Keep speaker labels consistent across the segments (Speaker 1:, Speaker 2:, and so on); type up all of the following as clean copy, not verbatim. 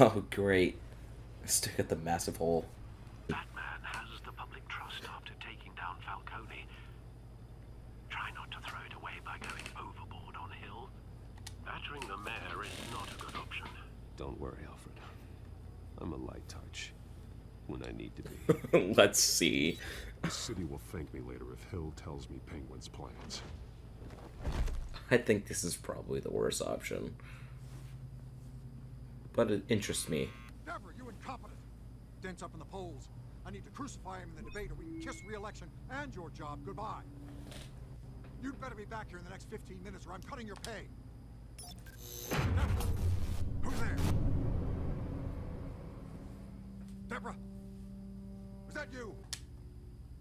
Speaker 1: Oh, great. Stick at the massive hole.
Speaker 2: Batman has the public trust after taking down Falcone. Try not to throw it away by going overboard on Hill. Battering the mayor is not a good option.
Speaker 3: Don't worry, Alfred. I'm a light touch when I need to be.
Speaker 1: Let's see.
Speaker 4: The city will thank me later if Hill tells me Penguin's plans.
Speaker 1: I think this is probably the worst option. But it interests me.
Speaker 5: Deborah, you incompetent. Dent's up in the polls. I need to crucify him in the debate or we can kiss re-election and your job goodbye. You'd better be back here in the next 15 minutes or I'm cutting your pay. Deborah! Who's there? Deborah! Was that you?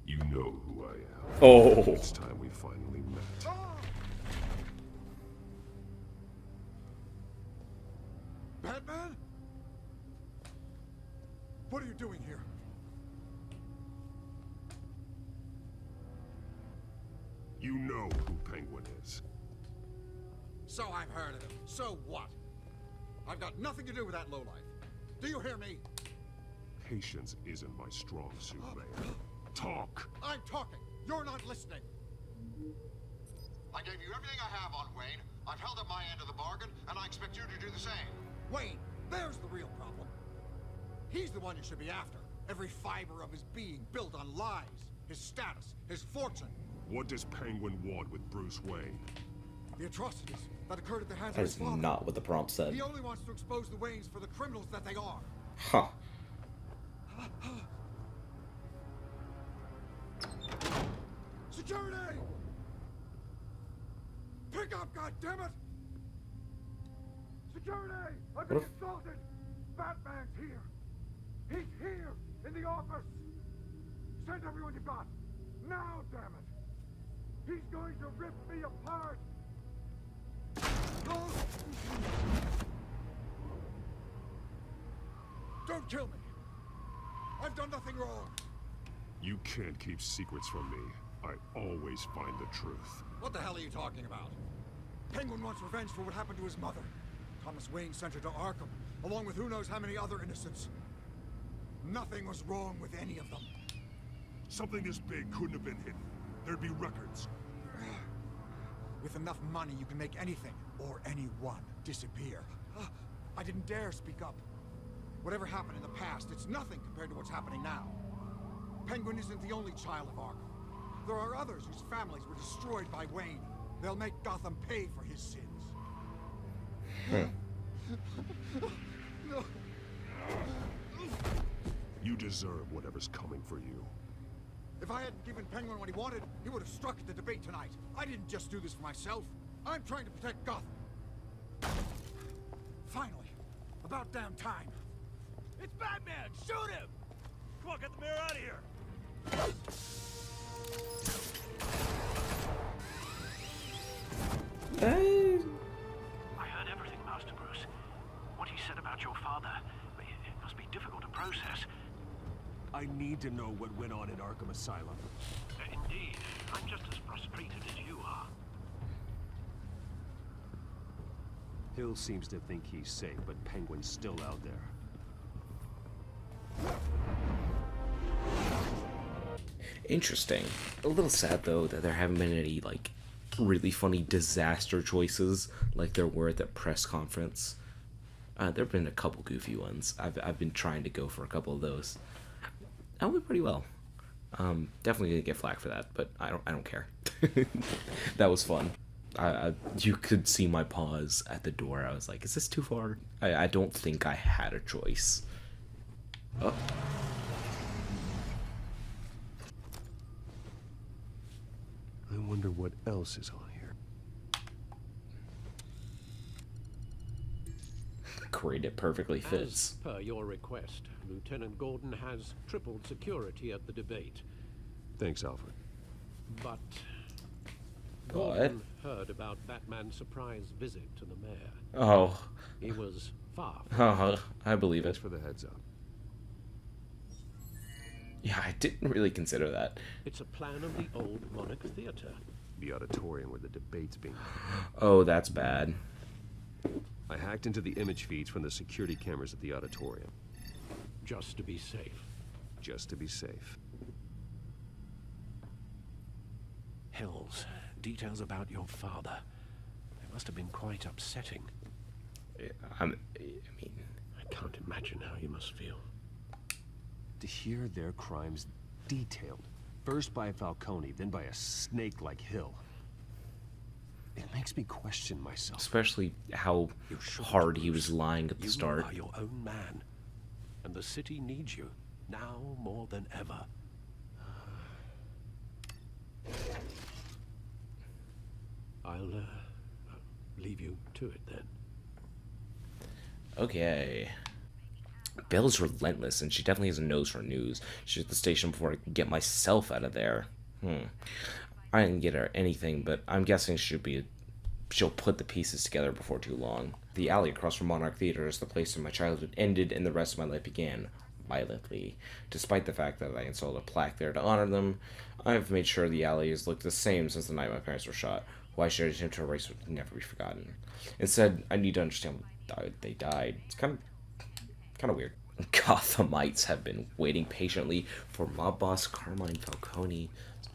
Speaker 4: You know who I am.
Speaker 1: Oh.
Speaker 4: It's time we finally met.
Speaker 5: Ah! Batman? What are you doing here?
Speaker 4: You know who Penguin is.
Speaker 5: So I've heard of him. So what? I've got nothing to do with that lowlife. Do you hear me?
Speaker 4: Patience isn't my strong suit, Mayor. Talk!
Speaker 5: I'm talking. You're not listening.
Speaker 6: I gave you everything I have on Wayne. I've held up my end of the bargain, and I expect you to do the same.
Speaker 5: Wayne, there's the real problem. He's the one you should be after. Every fiber of his being built on lies, his status, his fortune.
Speaker 4: What does Penguin want with Bruce Wayne?
Speaker 5: The atrocities that occurred at the hands
Speaker 1: That
Speaker 5: of his
Speaker 1: is
Speaker 5: father.
Speaker 1: not what the prompt said.
Speaker 5: He only wants to expose the Waynes for the criminals that they are.
Speaker 1: Huh.
Speaker 5: Security! Pick up, goddammit! Security! I've been assaulted! Batman's here! He's here! In the office! Send everyone you've got! Now, damn it! He's going to rip me apart! Oh. Don't kill me! I've done nothing wrong!
Speaker 4: You can't keep secrets from me. I always find the truth.
Speaker 5: What the hell are you talking about? Penguin wants revenge for what happened to his mother. Thomas Wayne sent her to Arkham, along with who knows how many other innocents. Nothing was wrong with any of them.
Speaker 4: Something this big couldn't have been hidden. There'd be records.
Speaker 5: With enough money, you can make anything, or anyone, disappear. I didn't dare speak up. Whatever happened in the past, it's nothing compared to what's happening now. Penguin isn't the only child of Arkham. There are others whose families were destroyed by Wayne. They'll make Gotham pay for his sins. No.
Speaker 4: You deserve whatever's coming for you.
Speaker 5: If I hadn't given Penguin what he wanted, he would have struck at the debate tonight. I didn't just do this for myself. I'm trying to protect Gotham. Finally. About damn time.
Speaker 2: It's Batman! Shoot him! Come on, get the mayor out of here!
Speaker 1: Hey.
Speaker 2: I heard everything, Master Bruce. What he said about your father. It must be difficult to process.
Speaker 3: I need to know what went on at Arkham Asylum.
Speaker 2: Indeed. I'm just as frustrated as you are.
Speaker 3: Hill seems to think he's safe, but Penguin's still out there.
Speaker 1: Interesting. A little sad though that there haven't been any like really funny disaster choices like there were at the press conference. There have been a couple goofy ones. I've been trying to go for a couple of those. That went pretty well. Definitely gonna get flack for that, but I don't care. That was fun. You could see my pause at the door. I was like, is this too far? I don't think I had a choice. Oh.
Speaker 3: I wonder what else is on here.
Speaker 1: Great, it perfectly fits.
Speaker 7: As per your request, Lieutenant Gordon has tripled security at the debate.
Speaker 3: Thanks, Alfred.
Speaker 7: But
Speaker 1: What?
Speaker 7: Gordon heard about Batman's surprise visit to the mayor.
Speaker 1: Oh.
Speaker 7: He was far from
Speaker 1: I believe
Speaker 3: Thanks
Speaker 1: it.
Speaker 3: for the heads up.
Speaker 1: Yeah, I didn't really consider that.
Speaker 7: It's a plan of the old Monarch Theater.
Speaker 3: The auditorium where the debate's being held.
Speaker 1: Oh, that's bad.
Speaker 3: I hacked into the image feeds from the security cameras at the auditorium.
Speaker 7: Just to be safe.
Speaker 3: Just to be safe.
Speaker 7: Hills, details about your father. They must have been quite upsetting.
Speaker 1: I mean,
Speaker 7: I can't imagine how you must feel.
Speaker 3: To hear their crimes detailed, first by Falcone, then by a snake like Hill. It makes me question myself.
Speaker 1: especially how
Speaker 7: You shouldn't,
Speaker 1: hard he was
Speaker 7: Bruce.
Speaker 1: lying at the
Speaker 7: You
Speaker 1: start.
Speaker 7: are your own man, and the city needs you now more than ever. I'll leave you to it then.
Speaker 1: Okay. Bill's relentless, and she definitely has a nose for news. She's at the station before I can get myself out of there. I didn't get her anything, but I'm guessing she'll put the pieces together before too long. The alley across from Monarch Theater is the place where my childhood ended and the rest of my life began. Violently. Despite the fact that I installed a plaque there to honor them, I've made sure the alley has looked the same since the night my parents were shot. Why should I attempt to erase what can never be forgotten? Instead, I need to understand why they died. It's kind of weird. Gothamites have been waiting patiently for mob boss Carmine Falcone's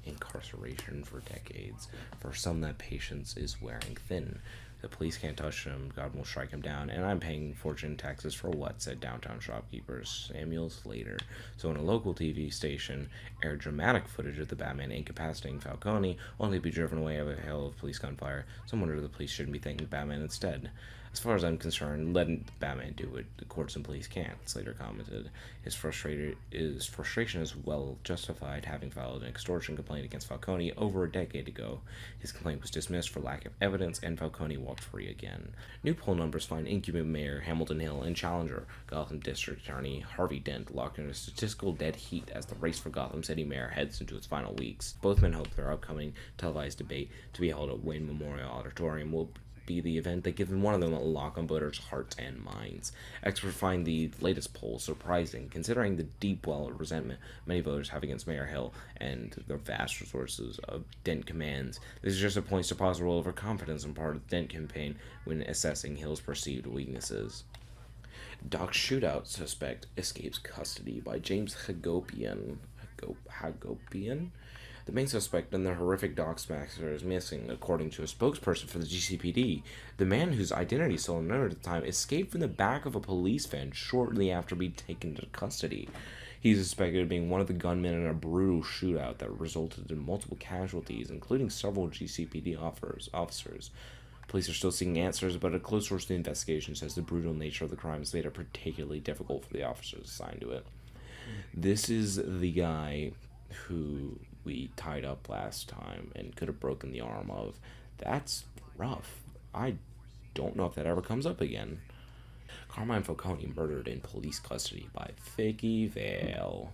Speaker 1: incarceration for decades. For some, that patience is wearing thin. The police can't touch him, God will strike him down, and I'm paying fortune taxes for what, said downtown shopkeeper Samuel Slater. So when a local TV station aired dramatic footage of the Batman incapacitating Falcone, only to be driven away by a hail of police gunfire, some wonder the police shouldn't be thanking Batman instead. As far as I'm concerned, letting Batman do what the courts and police can't, Slater commented. His frustration is well justified, having filed an extortion complaint against Falcone over a decade ago. His complaint was dismissed for lack of evidence, and Falcone walked free again. New poll numbers find incumbent Mayor Hamilton Hill and challenger Gotham District Attorney Harvey Dent locked in a statistical dead heat as the race for Gotham City Mayor heads into its final weeks. Both men hope their upcoming televised debate, to be held at Wayne Memorial Auditorium, will be the event that gives one of them a lock on voters' hearts and minds. Experts find the latest poll surprising, considering the deep well of resentment many voters have against Mayor Hill and the vast resources of Dent commands. This just points to possible overconfidence on part of the Dent campaign when assessing Hill's perceived weaknesses. Doc shootout suspect escapes custody by James Hagopian. Hagopian? The main suspect in the horrific Doc's massacre is missing, according to a spokesperson for the GCPD. The man, whose identity is still unknown at the time, escaped from the back of a police van shortly after being taken into custody. He's suspected of being one of the gunmen in a brutal shootout that resulted in multiple casualties, including several GCPD officers. Police are still seeking answers, but a close source to the investigation says the brutal nature of the crimes made it particularly difficult for the officers assigned to it. This is the guy who we tied up last time and could have broken the arm of. That's rough. I don't know if that ever comes up again. Carmine Falcone murdered in police custody by Vicky Vale.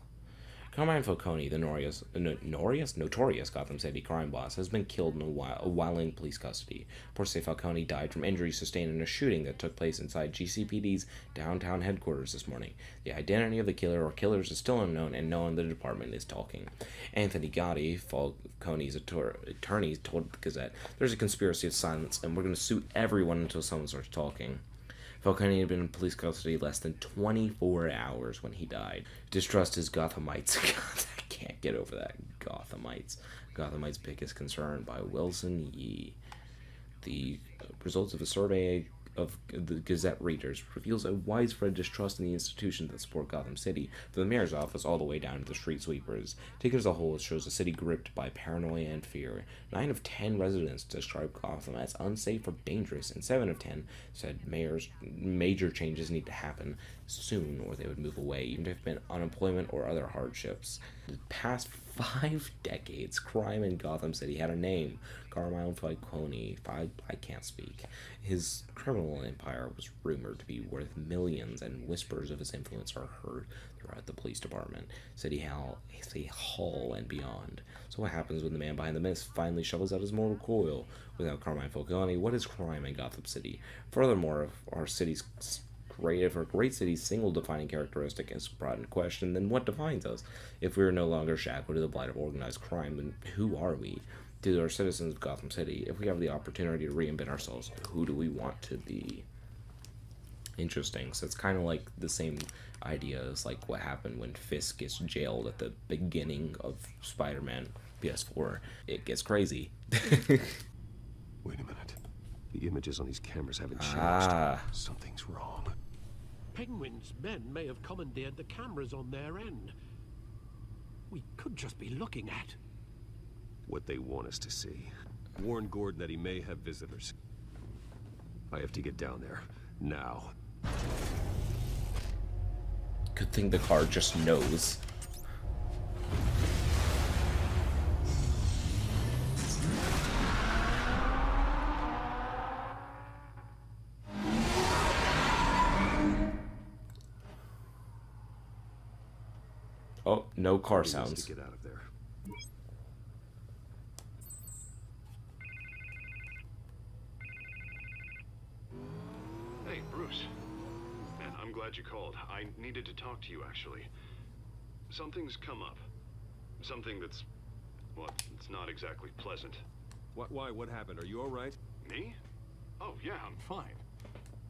Speaker 1: Carmine Falcone, the notorious Gotham City crime boss, has been killed while in police custody. Reports say Falcone died from injuries sustained in a shooting that took place inside GCPD's downtown headquarters this morning. The identity of the killer or killers is still unknown, and no one in the department is talking. Anthony Gotti, Falcone's attorney, told the Gazette, "There's a conspiracy of silence, and we're going to sue everyone until someone starts talking." Falcone had been in police custody less than 24 hours when he died. Distrust is Gothamites. God, I can't get over that. Gothamites' biggest concern by Wilson Yee. The results of a survey of the Gazette readers reveals a widespread distrust in the institutions that support Gotham City, from the mayor's office all the way down to the street sweepers. Taken as a whole, it shows a city gripped by paranoia and fear. 9 of 10 residents describe Gotham as unsafe or dangerous, and 7 of 10 said major changes need to happen soon or they would move away, even if it meant unemployment or other hardships. The past 5 decades, crime in Gotham City had a name: Carmine Falcone. I can't speak. His criminal empire was rumored to be worth millions, and whispers of his influence are heard throughout the police department, City Hall, and beyond. So what happens when the man behind the mist finally shovels out his mortal coil? Without Carmine Falcone, what is crime in Gotham City? Furthermore, if our great city's single defining characteristic is brought into question, then what defines us? If we are no longer shackled to the blight of organized crime, then who are we? To our citizens of Gotham City, if we have the opportunity to reinvent ourselves, who do we want to be? Interesting. So it's kind of like the same idea as like what happened when Fisk gets jailed at the beginning of Spider-Man PS4. It gets crazy.
Speaker 3: Wait a minute. The images on these cameras haven't changed.
Speaker 1: Ah.
Speaker 3: Something's wrong.
Speaker 7: Penguin's men may have commandeered the cameras on their end. We could just be looking at
Speaker 3: What they want us to see. Warn Gordon that he may have visitors. I have to get down there. Now.
Speaker 1: Good thing the car just knows. Oh, no car
Speaker 3: He wants
Speaker 1: sounds.
Speaker 3: to get out of there.
Speaker 8: Hey, Bruce. Man, I'm glad you called. I needed to talk to you, actually. Something's come up. Something that's... well, it's not exactly pleasant.
Speaker 3: Why? What happened? Are you all right?
Speaker 8: Me? Oh, yeah, I'm fine.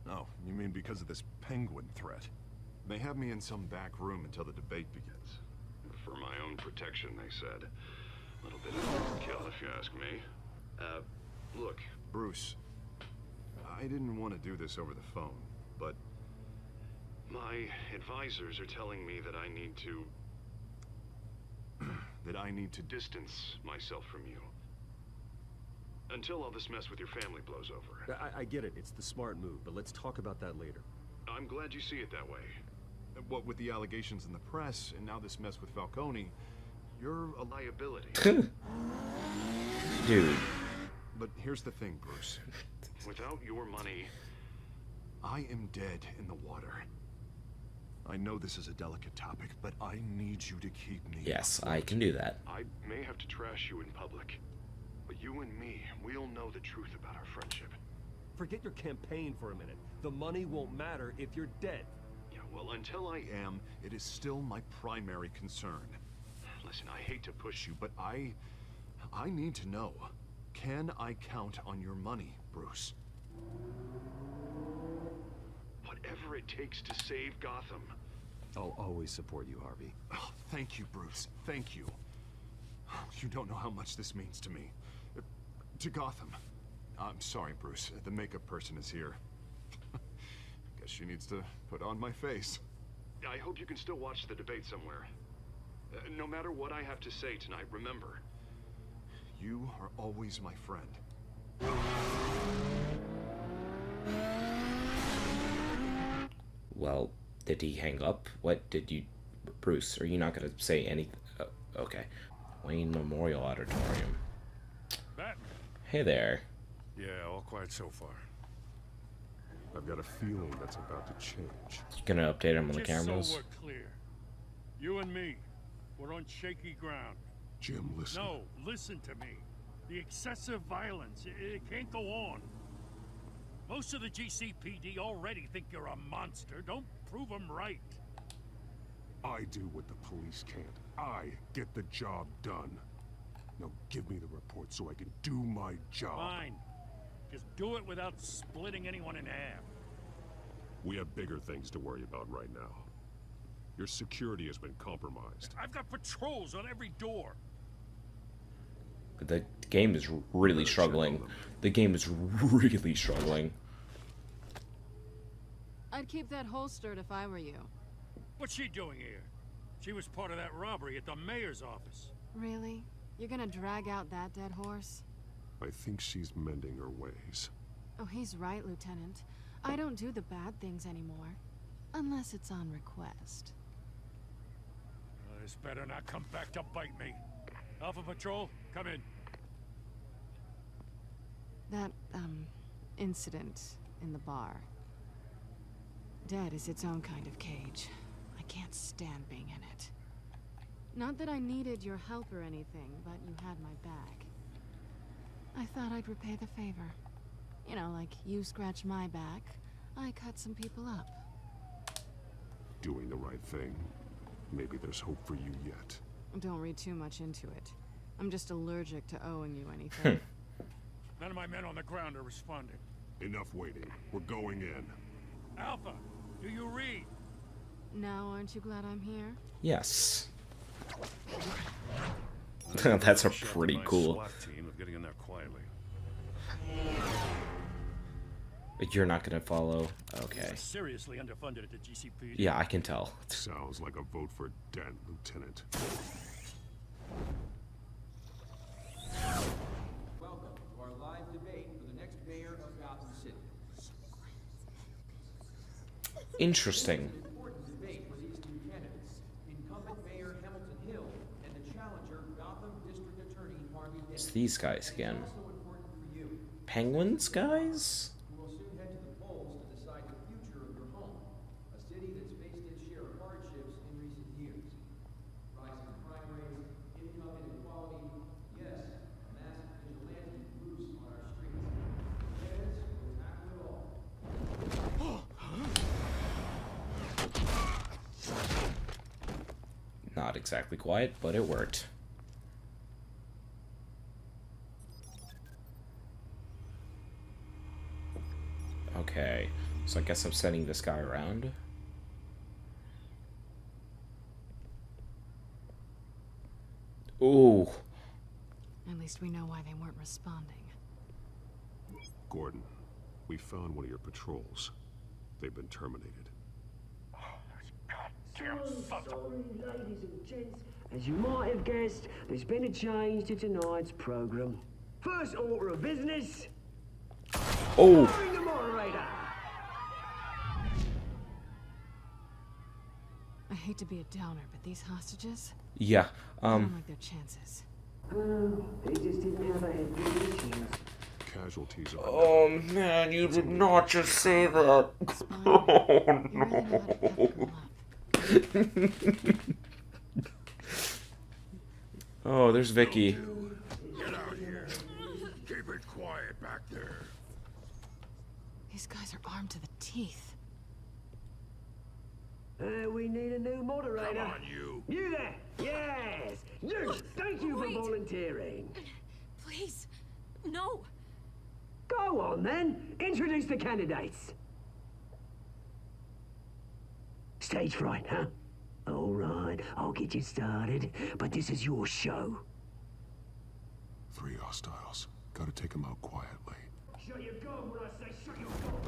Speaker 9: Oh, you mean because of this penguin threat? They have me in some back room until the debate begins.
Speaker 8: For my own protection, they said. A little bit of overkill, if you ask me. Look.
Speaker 9: Bruce, I didn't want to do this over the phone, but...
Speaker 8: My advisors are telling me that I need to... that I need to distance myself from you. Until all this mess with your family blows over.
Speaker 3: I get it. It's the smart move, but let's talk about that later.
Speaker 8: I'm glad you see it that way.
Speaker 9: What with the allegations in the press, and now this mess with Falcone, you're a
Speaker 8: Liability.
Speaker 1: Dude.
Speaker 9: But here's the thing, Bruce.
Speaker 8: Without your money...
Speaker 9: I am dead in the water. I know this is a delicate topic, but I need you to keep me.
Speaker 1: Yes, I can do that.
Speaker 8: I may have to trash you in public. But you and me, we'll know the truth about our friendship.
Speaker 3: Forget your campaign for a minute. The money won't matter if you're dead.
Speaker 8: Yeah, well, until I am...
Speaker 9: It is still my primary concern.
Speaker 8: Listen, I hate to push you,
Speaker 9: But I need to know. Can I count on your money, Bruce?
Speaker 8: whatever it takes to save Gotham.
Speaker 3: I'll always support you, Harvey.
Speaker 9: Oh, thank you, Bruce. Thank you. You don't know how much this means to me. To Gotham. I'm sorry, Bruce. The makeup person is here. Guess she needs to put on my face.
Speaker 8: I hope you can still watch the debate somewhere. No matter what I have to say tonight, remember.
Speaker 9: You are always my friend.
Speaker 1: Well, did he hang up? What did you... Bruce, are you not going to say anything? Okay. Wayne Memorial Auditorium.
Speaker 4: Batman.
Speaker 1: Hey there.
Speaker 4: Yeah, all quiet so far.
Speaker 3: I've got a feeling that's about to change.
Speaker 1: You gonna update him on the
Speaker 10: Just
Speaker 1: cameras?
Speaker 10: so we're clear, you and me, we're on shaky ground.
Speaker 4: Jim, listen.
Speaker 10: No, listen to me. The excessive violence, it can't go on. Most of the GCPD already think you're a monster. Don't prove them right.
Speaker 4: I do what the police can't. I get the job done. Now give me the report so I can do my job.
Speaker 10: Fine. Just do it without splitting anyone in half.
Speaker 4: We have bigger things to worry about right now. Your security has been compromised.
Speaker 10: I've got patrols on every door.
Speaker 1: The game is really struggling. The game is really struggling.
Speaker 11: I'd keep that holstered if I were you.
Speaker 10: What's she doing here? She was part of that robbery at the mayor's office.
Speaker 11: Really? You're gonna drag out that dead horse?
Speaker 4: I think she's mending her ways.
Speaker 11: Oh, he's right, Lieutenant. I don't do the bad things anymore. Unless it's on request.
Speaker 10: This better not come back to bite me. Alpha Patrol, come in.
Speaker 11: That, incident in the bar. Dead is its own kind of cage. I can't stand being in it. Not that I needed your help or anything, but you had my back. I thought I'd repay the favor. You know, like you scratch my back, I cut some people up.
Speaker 4: Doing the right thing. Maybe there's hope for you yet.
Speaker 11: Don't read too much into it. I'm just allergic to owing you anything.
Speaker 10: None of my men on the ground are responding.
Speaker 4: Enough waiting. We're going in.
Speaker 10: Alpha, do you read?
Speaker 11: Now, aren't you glad I'm here?
Speaker 1: Yes. That's a
Speaker 9: Shot
Speaker 1: pretty
Speaker 9: my
Speaker 1: cool.
Speaker 9: SWAT team of getting in there quietly.
Speaker 1: You're not gonna follow. Okay.
Speaker 10: Seriously underfunded at the GCPD.
Speaker 1: Yeah, I can tell.
Speaker 4: Sounds like a vote for Dent, Lieutenant.
Speaker 12: Welcome to our live debate for the next mayor of Gotham City.
Speaker 1: Interesting.
Speaker 12: An important debate for these two candidates, incumbent Mayor Hamilton Hill and the challenger Gotham District Attorney Harvey Dent.
Speaker 1: It's these guys again.
Speaker 12: Also important for you,
Speaker 1: Penguins guys?
Speaker 12: who will soon head to the polls to decide the future of your home, a city that's faced its share of hardships in recent years. Rising crime rates, income inequality, yes, a massive vigilante loose on our streets. Candidates will tackle it all.
Speaker 1: Not exactly quiet, but it worked. Okay, so I guess I'm sending this guy around. Ooh.
Speaker 11: At least we know why they weren't responding.
Speaker 4: Gordon, we found one of your patrols. They've been terminated.
Speaker 10: Damn sons of...
Speaker 13: Sorry, ladies and gents. As you might have guessed, there's been a change to tonight's program. First order of business.
Speaker 1: Oh.
Speaker 13: Bring the moderator.
Speaker 11: I hate to be a downer, but these hostages?
Speaker 1: Yeah.
Speaker 11: I don't like their chances.
Speaker 13: They just didn't have a head full of issues.
Speaker 4: Casualties are...
Speaker 1: Oh man, you did not just say that. Oh, there's Vicky.
Speaker 10: Get out here. Keep it quiet back there.
Speaker 11: These guys are armed to the teeth.
Speaker 13: We need a new moderator.
Speaker 10: Come on, you.
Speaker 13: You there? Yes. You. Thank you for volunteering.
Speaker 14: Please. No.
Speaker 13: Go on then. Introduce the candidates. Stage fright, huh? All right, I'll get you started, but this is your show.
Speaker 4: 3 hostiles. Gotta take them out quietly.
Speaker 13: Shut your gun when I say shut your gun.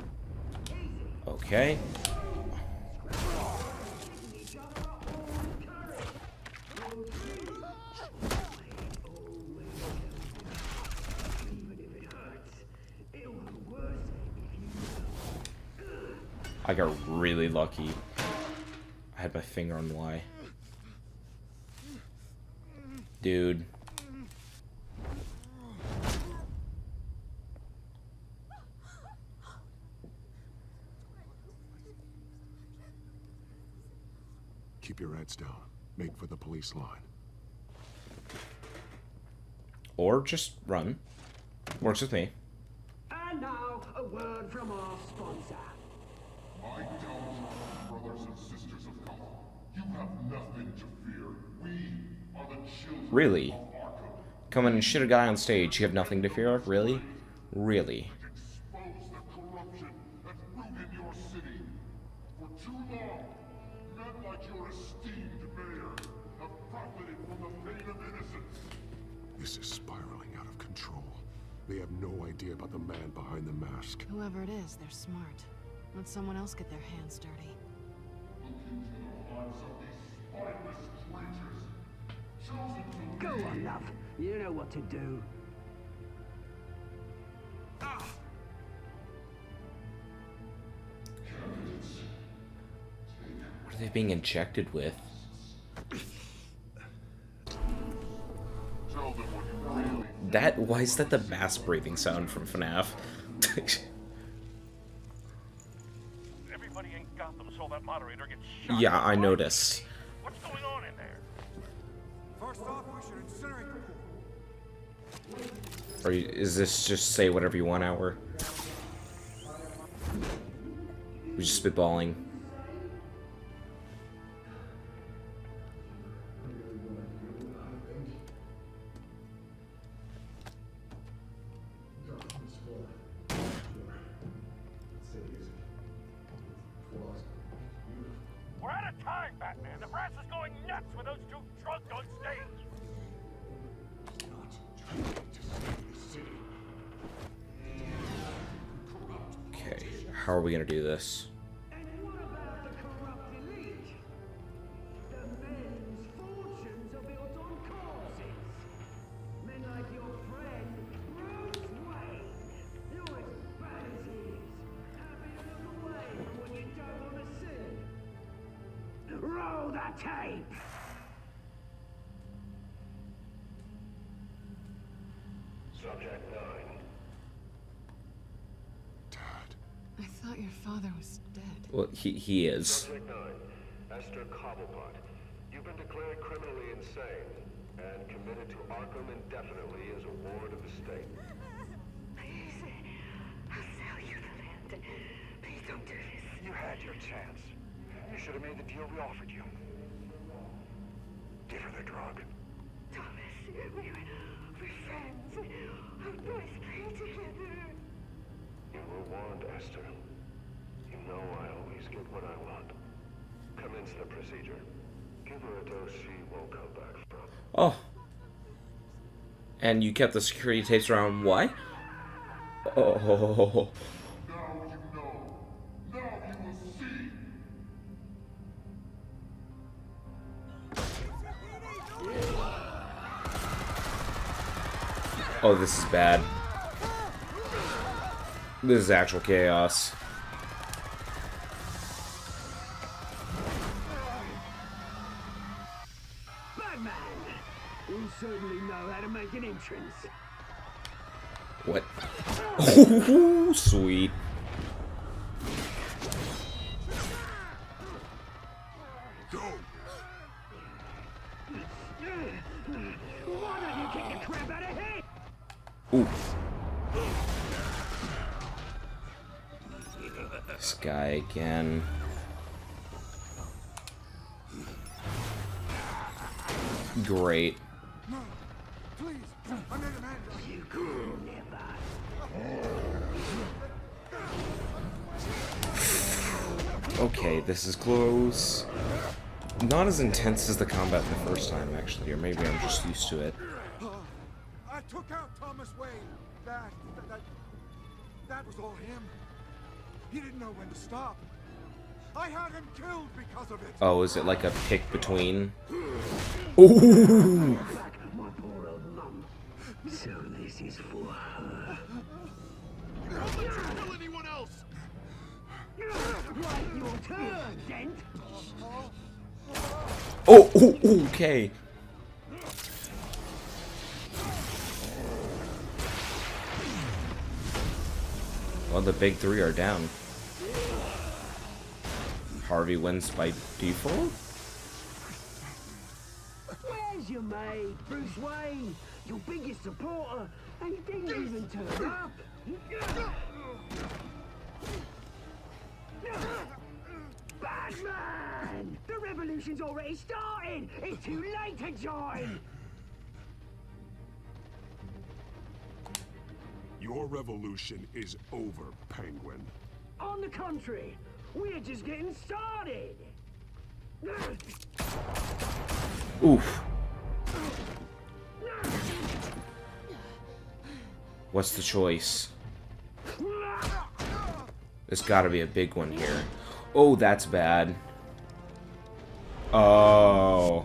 Speaker 13: Easy.
Speaker 1: Okay. I got really lucky. I had my finger on Y. Dude.
Speaker 4: Keep your heads down. Make for the police line.
Speaker 1: Or just run. Works with me.
Speaker 13: And now, a word from our sponsor.
Speaker 15: My Tellltale brothers and sisters of Gotham, you have nothing to fear. We are the children
Speaker 1: Really?
Speaker 15: of ARKHAM.
Speaker 1: Come in and shit a guy on stage. You have nothing to fear? Really? Really?
Speaker 15: Expose the corruption and root in your city. For too long, men like your esteemed mayor have profited from the pain of innocence.
Speaker 4: This is spiraling out of control. They have no idea about the man behind the mask.
Speaker 11: Whoever it is, they're smart. Let someone else get their hands dirty.
Speaker 15: Look into the hearts of these spineless creatures. Chosen to
Speaker 13: Go
Speaker 15: lead.
Speaker 13: on, love. You know what to do.
Speaker 1: What are they being injected with?
Speaker 15: Tell them what you really
Speaker 1: That, why is that the mask breathing sound from FNAF?
Speaker 10: Everybody in Gotham saw that moderator get shot.
Speaker 1: Yeah, I noticed.
Speaker 10: What's going on in there?
Speaker 5: First off, we should incinerate the pool.
Speaker 1: Or is this just say whatever you want hour? We're just spitballing.
Speaker 10: rats with those two drunk on stage.
Speaker 1: Okay, how are we gonna do this?
Speaker 13: Roll the tape!
Speaker 15: Subject 9.
Speaker 11: I thought your father was dead.
Speaker 1: Well, he is.
Speaker 15: Subject 9. Esther Cobblepot. You've been declared criminally insane and committed to Arkham indefinitely as a ward of the state.
Speaker 16: Please, I'll sell you the land. Please don't do this.
Speaker 6: You had your chance. You should have made the deal we offered you. Give her the drug.
Speaker 16: Thomas, we're friends. Our boys play together.
Speaker 15: You were warned, Esther. You know I always get what I want. Commence the procedure. Give her a dose she won't come back from.
Speaker 1: Oh. And you kept the security tapes around why? Oh. Oh, this is bad. This is actual chaos.
Speaker 13: Batman! You certainly know how to make an entrance.
Speaker 1: What? Oh, sweet.
Speaker 13: Go! Why don't you kick the crap out of him?
Speaker 1: Ooh. This guy again. Great.
Speaker 5: No, please, I made a man.
Speaker 13: You could never.
Speaker 1: Okay, this is close. Not as intense as the combat the first time, actually, or maybe I'm just used to it.
Speaker 5: I took out Thomas Wayne. That was all him. He didn't know when to stop. I had him killed because of it.
Speaker 1: Oh, is it like a pick between? Ooh!
Speaker 13: My poor old mum. So this is for her.
Speaker 15: Don't let you kill anyone else!
Speaker 13: Right, your turn, Dent.
Speaker 1: Oh, ooh, okay. Well, the big three are down. Harvey wins by default?
Speaker 13: Where's your mate, Bruce Wayne? Your biggest supporter, and he didn't even turn up. Batman! The revolution's already started! It's too late to join!
Speaker 4: Your revolution is over, Penguin.
Speaker 13: On the contrary, we're just getting started!
Speaker 1: Oof. What's the choice? There's gotta be a big one here. Oh, that's bad. Oh.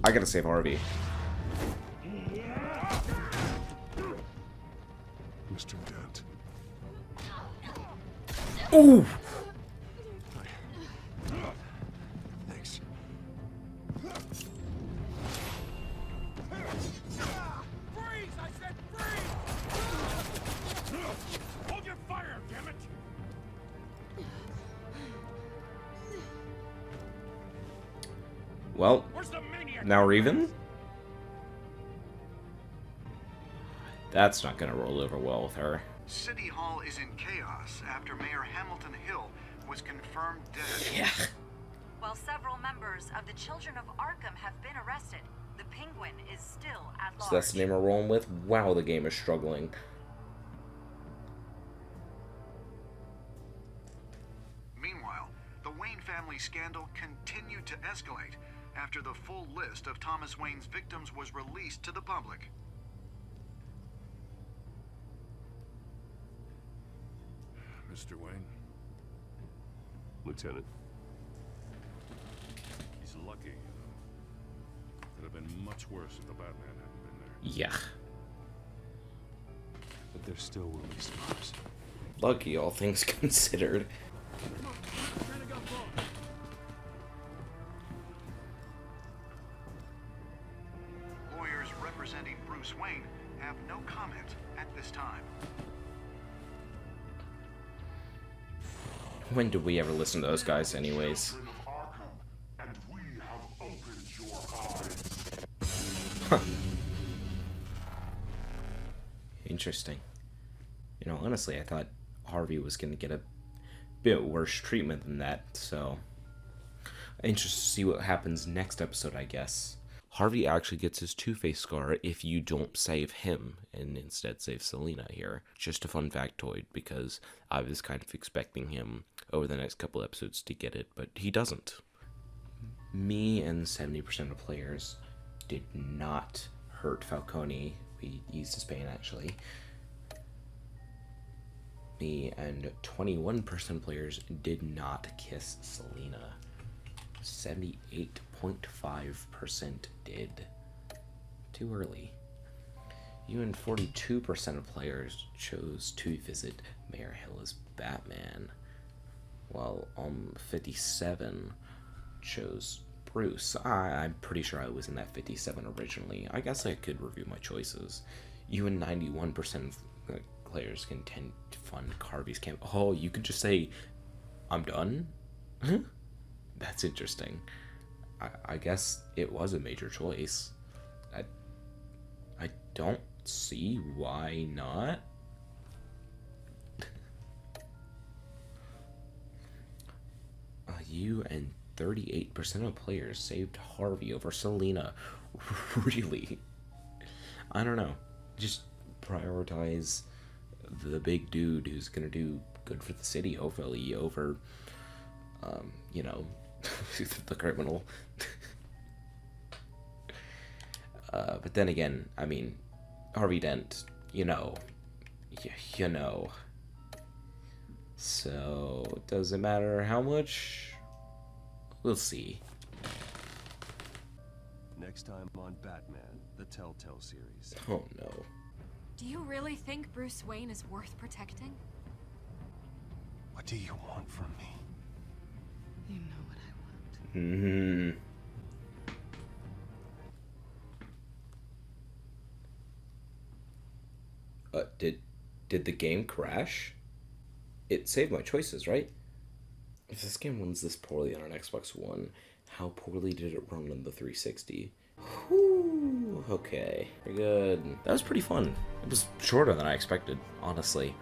Speaker 1: I gotta save Harvey.
Speaker 4: Mr. Dent.
Speaker 1: Ooh!
Speaker 4: Thanks.
Speaker 10: Freeze! I said freeze! Hold your fire, damn it!
Speaker 1: Well, now we're even? That's not gonna roll over well with her.
Speaker 6: City Hall is in chaos after Mayor Hamilton Hill was confirmed dead.
Speaker 1: Yeah.
Speaker 17: While several members of the Children of Arkham have been arrested, the Penguin is still at large.
Speaker 1: So that's the name we're rolling with? Wow, the game is struggling.
Speaker 6: Meanwhile, scandal continued to escalate after the full list of Thomas Wayne's victims was released to the public.
Speaker 4: Mr. Wayne?
Speaker 3: Lieutenant.
Speaker 4: He's lucky, you know. Could have been much worse if the Batman hadn't been there.
Speaker 1: Yeah.
Speaker 3: But there still will be scars.
Speaker 1: Lucky, all things considered.
Speaker 6: Lawyers representing Bruce Wayne have no comment at this time.
Speaker 1: When did we ever listen to those guys anyways?
Speaker 15: And we have opened your eyes.
Speaker 1: Interesting. You know, honestly, I thought Harvey was going to get a bit worse treatment than that, so interested to see what happens next episode, I guess. Harvey actually gets his Two-Face scar if you don't save him and instead save Selina here. Just a fun factoid, because I was kind of expecting him over the next couple episodes to get it, but he doesn't. Me and 70% of players did not hurt Falcone. We used his pain, actually. Me and 21% of players did not kiss Selina. 78.5% did. Too early. You and 42% of players chose to visit Mayor Hill as Batman, while 57 chose Bruce. I'm pretty sure I was in that 57 originally. I guess I could review my choices. You and 91% of players can tend to fund Harvey's camp. Oh, you could just say, I'm done? That's interesting. I guess it was a major choice. I don't see why not. You and 38% of players saved Harvey over Selina. Really? I don't know. Just prioritize the big dude who's gonna do good for the city, hopefully, over, you know, the criminal. But then again, I mean, Harvey Dent, you know. So, does it matter how much? We'll see.
Speaker 3: Next time on Batman, the Telltale Series.
Speaker 1: Oh no.
Speaker 14: Do you really think Bruce Wayne is worth protecting?
Speaker 3: What do you want from me?
Speaker 11: You know what I
Speaker 1: want. Did the game crash? It saved my choices, right? If this game runs this poorly on an Xbox One, how poorly did it run on the 360? Whew, okay, very good. That was pretty fun. It was shorter than I expected, honestly.